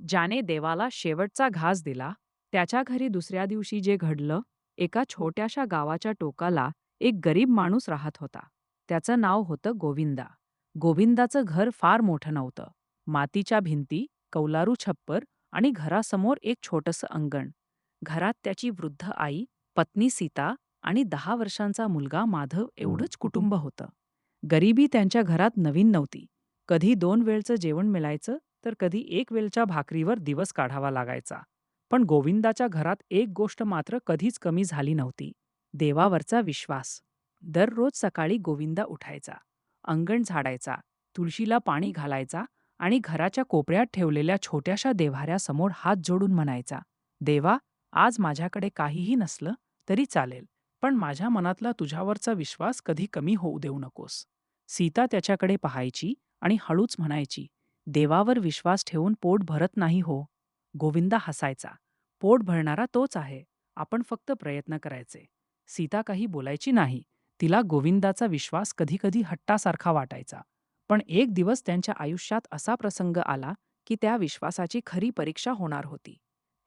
ज्याने देवाला शेवटचा घास दिला, त्याच्या घरी दुसऱ्या दिवशी जे घडलं, एका छोट्याशा गावाच्या टोकाला एक गरीब माणूस राहत होता. त्याचं नाव होतं गोविंदा. गोविंदाचं घर फार मोठं नव्हतं. मातीच्या भिंती, कौलारू छप्पर आणि घरासमोर एक छोटंसं अंगण. घरात त्याची वृद्ध आई, पत्नी सीता आणि 10 वर्षांचा मुलगा माधव एवढंच कुटुंब होतं. गरिबी त्यांच्या घरात नवीन नव्हती. कधी 2 वेळचं जेवण मिळायचं, तर कधी 1 वेळच्या भाकरीवर दिवस काढावा लागायचा. पण गोविंदाच्या घरात एक गोष्ट मात्र कधीच कमी झाली नव्हती: देवावरचा विश्वास. दररोज सकाळी गोविंदा उठायचा, अंगण झाडायचा, तुळशीला पाणी घालायचा आणि घराच्या कोपऱ्यात ठेवलेल्या छोट्याशा देव्हाऱ्यासमोर हात जोडून म्हणायचा, देवा, आज माझ्याकडे काहीही नसलं तरी चालेल, पण माझ्या मनातला तुझ्यावरचा विश्वास कधी कमी होऊ देऊ नकोस. सीता त्याच्याकडे पाहायची आणि हळूच म्हणायची, देवावर विश्वास ठेवून पोट भरत नाही हो. गोविंदा हसायचा, पोट भरणारा तोच आहे, आपण फक्त प्रयत्न करायचे. सीता काही बोलायची नाही. तिला गोविंदाचा विश्वास कधीकधी हट्टासारखा वाटायचा. पण एक दिवस त्यांच्या आयुष्यात असा प्रसंग आला की त्या विश्वासाची खरी परीक्षा होणार होती.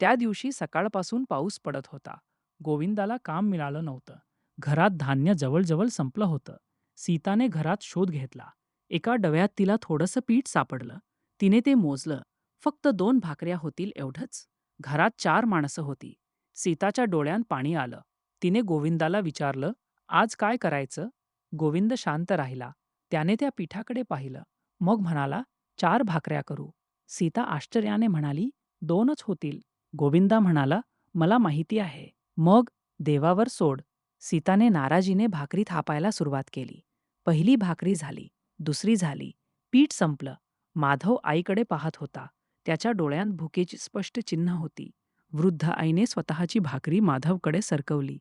त्या दिवशी सकाळपासून पाऊस पडत होता. गोविंदाला काम मिळालं नव्हतं. घरात धान्य जवळजवळ संपलं होतं. सीताने घरात शोध घेतला. एका डव्यात तिला थोडंसं पीठ सापडलं. तिने ते मोजलं. फक्त 2 भाकऱ्या होतील एवढंच. घरात 4 माणसं होती. सीताच्या डोळ्यात पाणी आलं. तिने गोविंदाला विचारलं, आज काय करायचं? गोविंद शांत राहिला. त्याने त्या पिठाकडे पाहिलं. मग म्हणाला, 4 भाकऱ्या करू. सीता आश्चर्याने म्हणाली, 2च होतील. गोविंदा म्हणाला, मला माहिती आहे. मग देवावर सोड. सीताने नाराजीने भाकरी थापायला सुरुवात केली. पहिली भाकरी झाली, दुसरी झाली. पीठ संपलं. माधव आईकडे पाहत होता. त्याच्या डोळ्यात भुकेची स्पष्ट चिन्ह होती. वृद्ध आईने स्वतःची भाकरी माधवकडे सरकवली.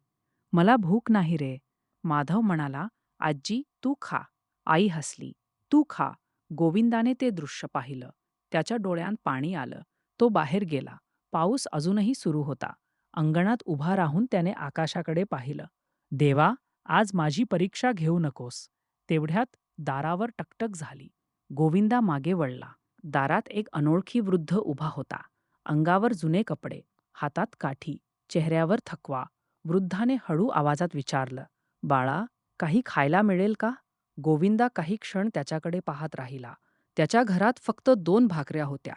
मला भूक नाही रे. माधव म्हणाला, आजी, तू खा. आई हसली. तू खा. गोविंदाने ते दृश्य पाहिलं. त्याच्या डोळ्यात पाणी आलं. तो बाहेर गेला. पाऊस अजूनही सुरू होता. अंगणात उभा राहून त्याने आकाशाकडे पाहिलं. देवा, आज माझी परीक्षा घेऊ नकोस. तेवढ्यात दारावर टकटक झाली. गोविंदा मागे वळला. दारात एक अनोळखी वृद्ध उभा होता. अंगावर जुने कपडे, हातात काठी, चेहऱ्यावर थकवा. वृद्धाने हळू आवाजात विचारलं, बाळा, काही खायला मिळेल का? गोविंदा काही क्षण त्याच्याकडे पाहत राहिला. त्याच्या घरात फक्त 2 भाकऱ्या होत्या.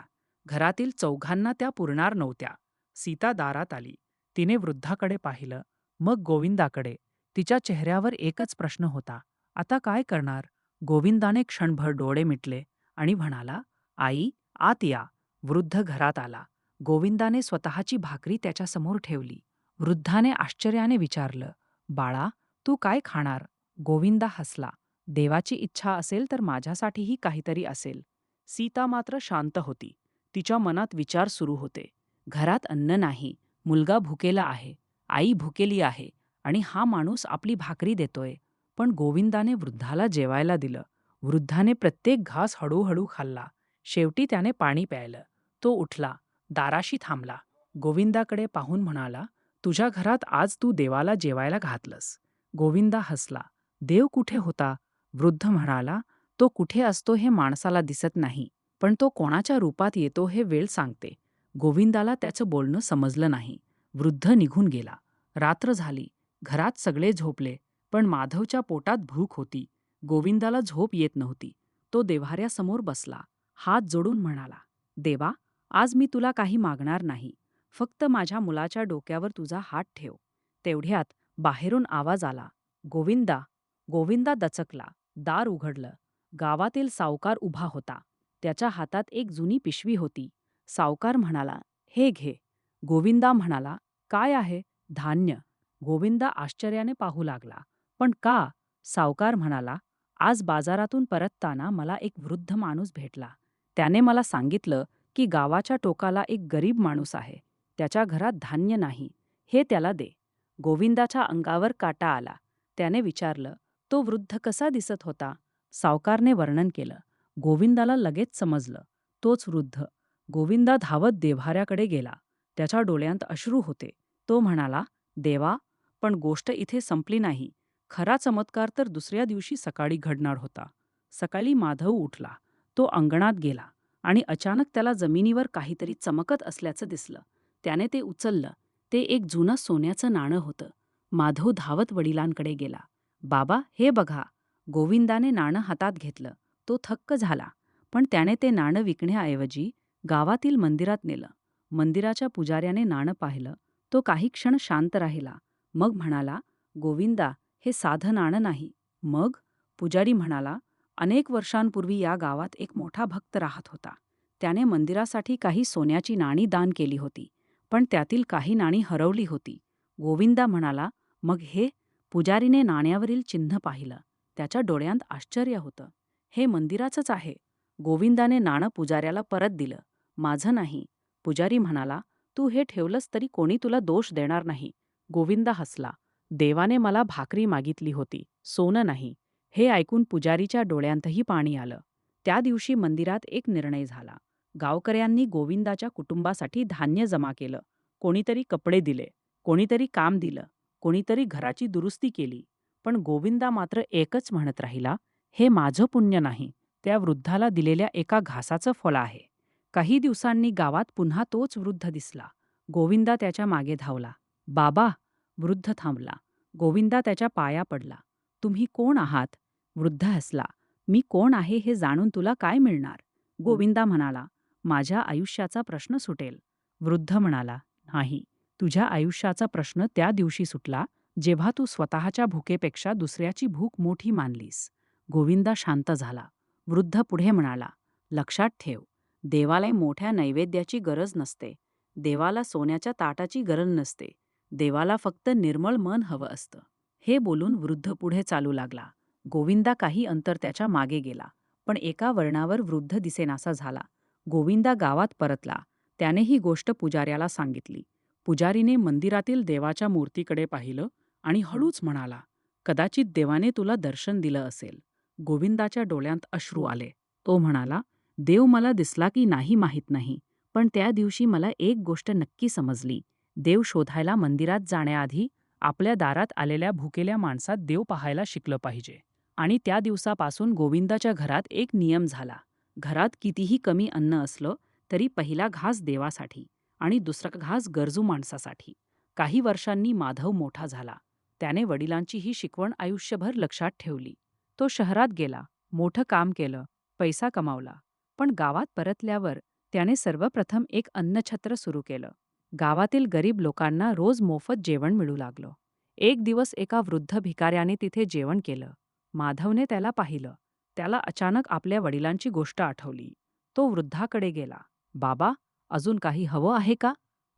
घरातील चौघांना त्या पुरणार नव्हत्या. सीता दारात आली. तिने वृद्धाकडे पाहिलं, मग गोविंदाकडे. तिच्या चेहऱ्यावर एकच प्रश्न होता, आता काय करणार? गोविंदाने क्षणभर डोळे मिटले आणि म्हणाला, आई, आत या. वृद्ध घरात आला. गोविंदाने स्वतःची भाकरी त्याच्यासमोर ठेवली. वृद्धाने आश्चर्याने विचारलं, बाळा, तू काय खाणार? गोविंदा हसला. देवाची इच्छा असेल तर माझ्यासाठीही काहीतरी असेल. सीता मात्र शांत होती. तिच्या मनात विचार सुरू होते. घरात अन्न नाही, मुलगा भुकेला आहे, आई भुकेली आहे आणि हा माणूस आपली भाकरी देतोय. पण गोविंदाने वृद्धाला जेवायला दिलं. वृद्धाने प्रत्येक घास हळूहळू खाल्ला. शेवटी त्याने पाणी प्यायलं. तो उठला, दाराशी थांबला. गोविंदाकडे पाहून म्हणाला, तुझ्या घरात आज तू देवाला जेवायला घातलंस. गोविंदा हसला. देव कुठे होता? वृद्ध म्हणाला, तो कुठे असतो हे माणसाला दिसत नाही, पण तो कोणाच्या रूपात येतो हे वेळ सांगते. गोविंदाला त्याचं बोलणं समजलं नाही. वृद्ध निघून गेला. रात्र झाली. घरात सगळे झोपले, पण माधवच्या पोटात भूक होती. गोविंदाला झोप येत नव्हती. तो देव्हाऱ्यासमोर बसला. हात जोडून म्हणाला, देवा, आज मी तुला काही मागणार नाही. फक्त माझ्या मुलाच्या डोक्यावर तुझा हात ठेव. तेवढ्यात बाहेरून आवाज आला, गोविंदा. गोविंदा दचकला. दार उघडलं. गावातील सावकार उभा होता. त्याच्या हातात एक जुनी पिशवी होती. सावकार म्हणाला, हे घे. गोविंदा म्हणाला, काय आहे? धान्य. गोविंदा आश्चर्याने पाहू लागला. पण का? सावकार म्हणाला, आज बाजारातून परतताना मला एक वृद्ध माणूस भेटला. त्याने मला सांगितलं की गावाच्या टोकाला एक गरीब माणूस आहे. त्याच्या घरात धान्य नाही. हे त्याला दे. गोविंदाच्या अंगावर काटा आला. त्याने विचारलं, तो वृद्ध कसा दिसत होता? सावकारने वर्णन केलं. गोविंदाला लगेच समजलं, तोच वृद्ध. गोविंदा धावत देव्हाऱ्याकडे गेला. त्याच्या डोळ्यांत अश्रू होते. तो म्हणाला, देवा, पण गोष्ट इथे संपली नाही. खरा चमत्कार तर दुसऱ्या दिवशी सकाळी घडणार होता. सकाळी माधव उठला. तो अंगणात गेला. आणि अचानक त्याला जमिनीवर काहीतरी चमकत असल्याचं दिसलं. त्याने ते उचललं. ते एक जुनं सोन्याचं नाणं होतं. माधव धावत वडिलांकडे गेला. "बाबा, हे बघा." गोविंदाने नाणं हातात घेतलं. तो थक्क झाला. पण त्याने ते नाणं विकण्याऐवजी गावातील मंदिरात नेलं. मंदिराच्या पुजाऱ्याने नाणं पाहिलं. तो काही क्षण शांत राहिला. मग म्हणाला, "गोविंदा, हे साधं नाणं नाही." "मग?" पुजारी म्हणाला, "अनेक वर्षांपूर्वी या गावात एक मोठा भक्त राहत होता. त्याने मंदिरासाठी काही सोन्याची नाणी दान केली होती. पण त्यातील काही नाणी हरवली होती." गोविंदा म्हणाला, "मग हे?" पुजारीने नाण्यावरील चिन्ह पाहिलं. त्याच्या डोळ्यांत आश्चर्य होतं. "हे मंदिराचंच आहे." गोविंदाने नाणं पुजाऱ्याला परत दिलं. "माझं नाही." पुजारी म्हणाला, "तू हे ठेवलंस तरी कोणी तुला दोष देणार नाही." गोविंदा हसला. "देवाने मला भाकरी मागितली होती, सोनं नाही." हे ऐकून पुजारीच्या डोळ्यांतही पाणी आलं. त्या दिवशी मंदिरात एक निर्णय झाला. गावकऱ्यांनी गोविंदाच्या कुटुंबासाठी धान्य जमा केलं. कोणीतरी कपडे दिले, कोणीतरी काम दिलं, कोणीतरी घराची दुरुस्ती केली. पण गोविंदा मात्र एकच म्हणत राहिला, "हे माझं पुण्य नाही, त्या वृद्धाला दिलेल्या एका घासाचं फळ आहे." काही दिवसांनी गावात पुन्हा तोच वृद्ध दिसला. गोविंदा त्याच्या मागे धावला. "बाबा!" वृद्ध थांबला. गोविंदा त्याच्या पाया पडला. "तुम्ही कोण आहात?" वृद्ध हसला. "मी कोण आहे हे जाणून तुला काय मिळणार?" गोविंदा म्हणाला, "माझ्या आयुष्याचा प्रश्न सुटेल." वृद्ध म्हणाला, "नाही, तुझ्या आयुष्याचा प्रश्न त्या दिवशी सुटला जेव्हा तू स्वतःच्या भुकेपेक्षा दुसऱ्याची भूक मोठी मानलीस." गोविंदा शांत झाला. वृद्ध पुढे म्हणाला, "लक्षात ठेव, देवाला मोठ्या नैवेद्याची गरज नसते. देवाला सोन्याच्या ताटाची गरज नसते. देवाला फक्त निर्मळ मन हवं असतं." हे बोलून वृद्ध पुढे चालू लागला. गोविंदा काही अंतर त्याच्या मागे गेला. पण एका वळणावर वृद्ध दिसेनासा झाला. गोविंदा गावात परतला. त्याने ही गोष्ट पुजाऱ्याला सांगितली. पुजारीने मंदिरातील देवाच्या मूर्तीकडे पाहिलं आणि हळूच म्हणाला, "कदाचित देवाने तुला दर्शन दिलं असेल." गोविंदाच्या डोळ्यांत अश्रू आले. तो म्हणाला, "देव मला दिसला की नाही माहीत नाही, पण त्या दिवशी मला एक गोष्ट नक्की समजली. देव शोधायला मंदिरात जाण्याआधी आपल्या दारात आलेल्या भुकेल्या माणसात देव पाहायला शिकलं पाहिजे." आणि त्या दिवसापासून गोविंदाच्या घरात एक नियम झाला. घरात कितीही कमी अन्न असलं तरी पहिला घास देवासाठी आणि दुसरा घास गरजू माणसासाठी. काही वर्षांनी माधव मोठा झाला. त्याने वडिलांची ही शिकवण आयुष्यभर लक्षात ठेवली. तो शहरात गेला, मोठं काम केलं, पैसा कमावला. पण गावात परतल्यावर त्याने सर्वप्रथम एक अन्नछत्र सुरू केलं. गावातील गरीब लोकांना रोज मोफत जेवण मिळू लागलं. एक दिवस एका वृद्ध भिकाऱ्याने तिथे जेवण केलं. माधवने त्याला पाहिलं. त्याला अचानक आपल्या वडिलांची गोष्ट आठवली. तो वृद्धाकडे गेला. "बाबा, अजून काही हवं आहे का?"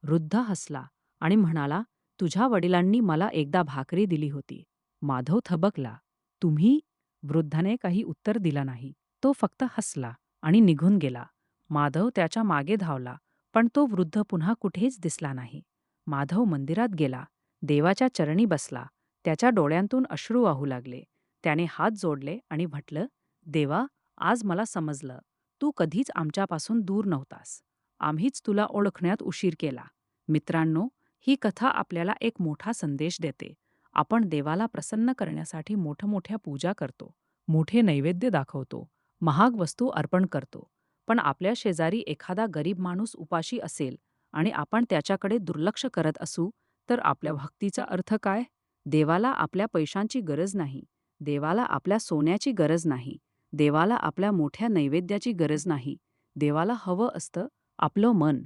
वृद्ध हसला आणि म्हणाला, "तुझ्या वडिलांनी मला एकदा भाकरी दिली होती." माधव थबकला. "तुम्ही?" वृद्धाने काही उत्तर दिलं नाही. तो फक्त हसला आणि निघून गेला. माधव त्याच्या मागे धावला, पण तो वृद्ध पुन्हा कुठेच दिसला नाही. माधव मंदिरात गेला. देवाच्या चरणी बसला. त्याच्या डोळ्यांतून अश्रू वाहू लागले. त्याने हात जोडले आणि म्हटलं, "देवा, आज मला समजलं. तू कधीच आमच्यापासून दूर नव्हतास. आम्हीच तुला ओळखण्यात उशीर केला." मित्रांनो, ही कथा आपल्याला एक मोठा संदेश देते. आपण देवाला प्रसन्न करण्यासाठी मोठमोठ्या पूजा करतो, मोठे नैवेद्य दाखवतो, महाग वस्तू अर्पण करतो. पण आपल्या शेजारी एखादा गरीब माणूस उपाशी असेल आणि आपण त्याच्याकडे दुर्लक्ष करत असू, तर आपल्या भक्तीचा अर्थ काय? देवाला आपल्या पैशांची गरज नाही. देवाला आपल्या सोन्याची गरज नाही. देवाला आपल्या मोठ्या नैवेद्याची गरज नाही. देवाला हवं असतं आपलं मन.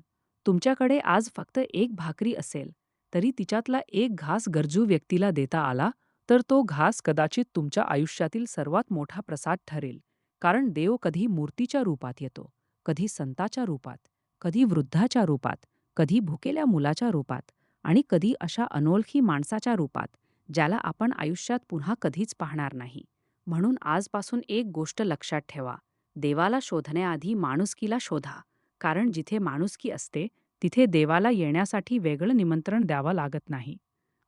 तुमच्याकडे आज फक्त एक भाकरी असेल, तरी तिच्यातला एक घास गरजू व्यक्तीला देता आला, तर तो घास कदाचित तुमच्या आयुष्यातील सर्वात मोठा प्रसाद ठरेल. कारण देव कधी मूर्तीच्या रूपात येतो, कधी संताच्या रूपात, कधी वृद्धाच्या रूपात, कधी भुकेल्या मुलाच्या रूपात आणि कधी अशा अनोळखी माणसाच्या रूपात, ज्याला आपण आयुष्यात पुन्हा कधीच पाहणार नाही. म्हणून आजपासून एक गोष्ट लक्षात ठेवा. देवाला शोधण्याआधी माणुसकीला शोधा. कारण जिथे माणुसकी असते, तिथे देवाला येण्यासाठी वेगळं निमंत्रण द्यावं लागत नाही.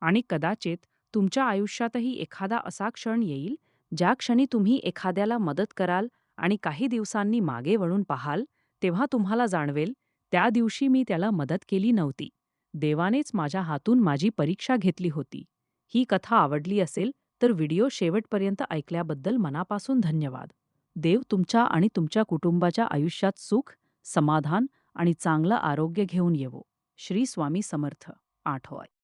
आणि कदाचित तुमच्या आयुष्यातही एखादा असा क्षण येईल, ज्या क्षणी तुम्ही एखाद्याला मदत कराल आणि काही दिवसांनी मागे वळून पाहाल, तेव्हा तुम्हाला जाणवेल, त्या दिवशी मी त्याला मदत केली नव्हती. देवानेच माझ्या हातून माझी परीक्षा घेतली होती. ही कथा आवडली असेल तर व्हिडिओ शेवटपर्यंत ऐकल्याबद्दल मनापासून धन्यवाद. देव तुमच्या आणि तुमच्या कुटुंबाच्या आयुष्यात सुख, समाधान आणि चांगलं आरोग्य घेऊन येवो. श्री स्वामी समर्थ. 8 होय.